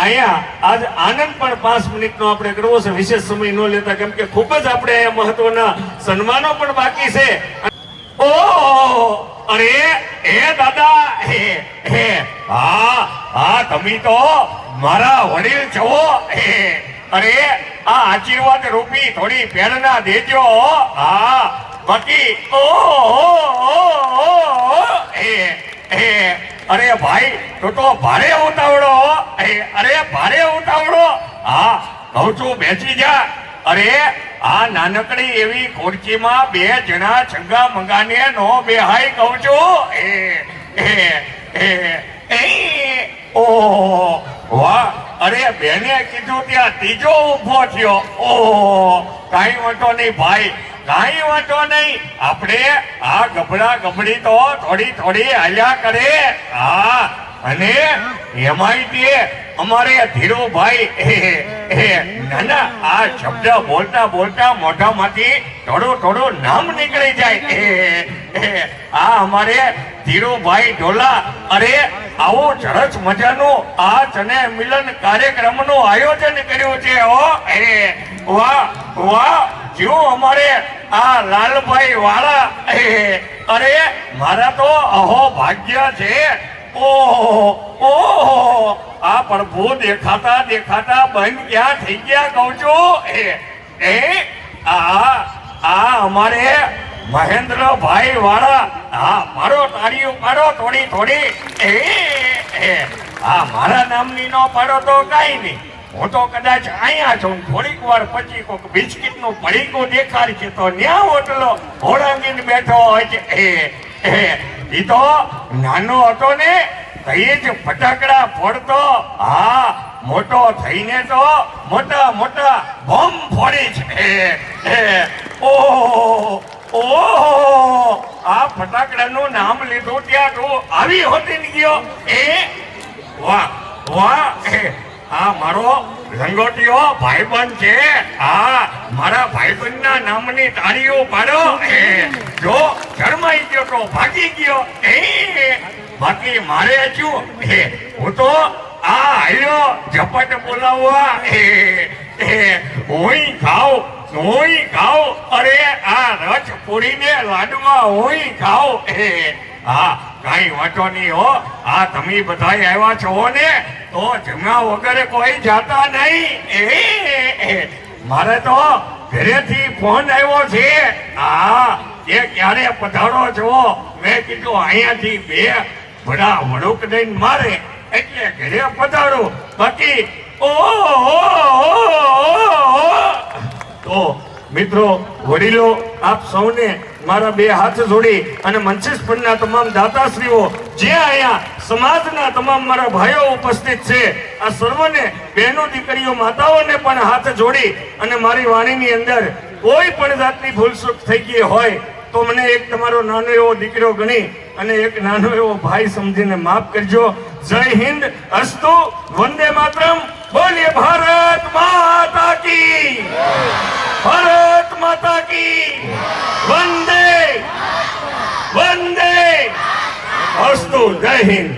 અહીંયા આજ આનંદ પણ 5 મિનિટનો આપણે કરવો છે, વિશેષ સમય ન લેતા, કેમ કે ખૂબ જ આપણે અહીંયા મહત્વના સન્માનો પણ બાકી છે. ઓ અરે એ દાદા, હા તમે તો મારા વડીલ છો. અરે આ આશીર્વાદ રૂપી થોડી પ્રેરણા દેજો. હા બાકી અરે ભાઈ તું તો ભારે ઉતાવળો. અરે ભારે ઉતાવળો. હા કહું છું બેસી જા. અરે આ નાનકડી એવી ખુરશીમાં 2 જણા ચંગા મંગાને નો બેહાય કહું છું. ઓ વાહ, અરે બેને કીધું ત્યાં ત્રીજો ઉભો થયો. ઓ કાંઈ વાંધો નહીં ભાઈ, કાંઈ વાંધો નહીં. આપણે આ ગબડા ગબડી તો થોડી હાલ્યા કરે. હા અને એમાંય અમારે ધીરુભાઈ નાના આ શબ્દ બોલતા બોલતા મોઢામાંથી થોડું નામ નીકળી જાય. આ અમારે ધીરુભાઈ ઢોલા. અરે આવું સરસ મજાનું આ તને મિલન કાર્યક્રમનું આયોજન કર્યું છે. વાહ વાહ, જો અમારે આ લાલભાઈ વાળા. અરે મારા તો અહો ભાગ્ય છે. ઓહો આ પ્રભુ દેખાતા બંધ ક્યાં થઈ ગયા કહું છું. આ અમારે મહેન્દ્રભાઈ વાળા. હા મારો તાળીઓ પાડો થોડી. હા મારા નામની નો પાડો તો કાંઈ નહીં, હું તો કદાચ અહીંયા છું. થોડીક વાર પછી કોઈક બિસ્કિટ નું પડીકું દેખાડશે તો ન્યા ઓટલો હોળાંગીને બેઠો હોય છે. એ તો નાનો હતો ને તઈ જ ફટાકડા ફોડતો. હા મોટો થઈને તો મોટા બોમ્બ ફોડી છે. ઓહો આ ફટાકડાનું નામ લીધું ત્યાં તું આવી હોતી ને ગયો. વાહ વાહ, આ મારો લંગોટીઓ ભાઈબંધ છે. હા મારા ભાઈબંધના નામની તાળીઓ પાડો. જો શરમાઈ ગયો તો ભાગી ગયો. બાકી મારે શું, હું તો આ હાલ્યો ઝપટ બોલાવવા. હું ખાવ. અરે આ રસ પૂરીને લાડવા હું ખાવ. હા કઈ વાંધો નહીં હો. આ તમે બધા આવ્યા છો ને તો જમ્યા વગર કોઈ જાતા નહીં. મારે તો ઘરેથી ફોન આવ્યો છે. હા એ ક્યારે પધારો છો? મેં કીધું અહીંયાથી 2 બડા વડુક દઈને મારે એટલે ઘરે પધારો. બાકી તો મિત્રો વડીલો આપ સૌને મારા 2 હાથ જોડી અને મંચિસ પરના તમામ દાતાશ્રીઓ જે અહીંયા સમાજના તમામ મારા ભાઈઓ ઉપસ્થિત છે, આ સર્વને બહેનો દીકરીઓ માતાઓને પણ હાથ જોડી અને મારી વાણીની અંદર કોઈ પણ જાતની ભૂલચૂક થઈ ગઈ હોય તો મને એક તમારો નાનો એવો દીકરો ગણી અને એક નાનો એવો ભાઈ સમજીને માફ કરજો. જય હિન્દ, અસ્તુ, વંદે માતરમ. બોલીએ ભારત માતા કી, ભારત માતા કી, વંદે અસ્તુ. જય હિન્દ.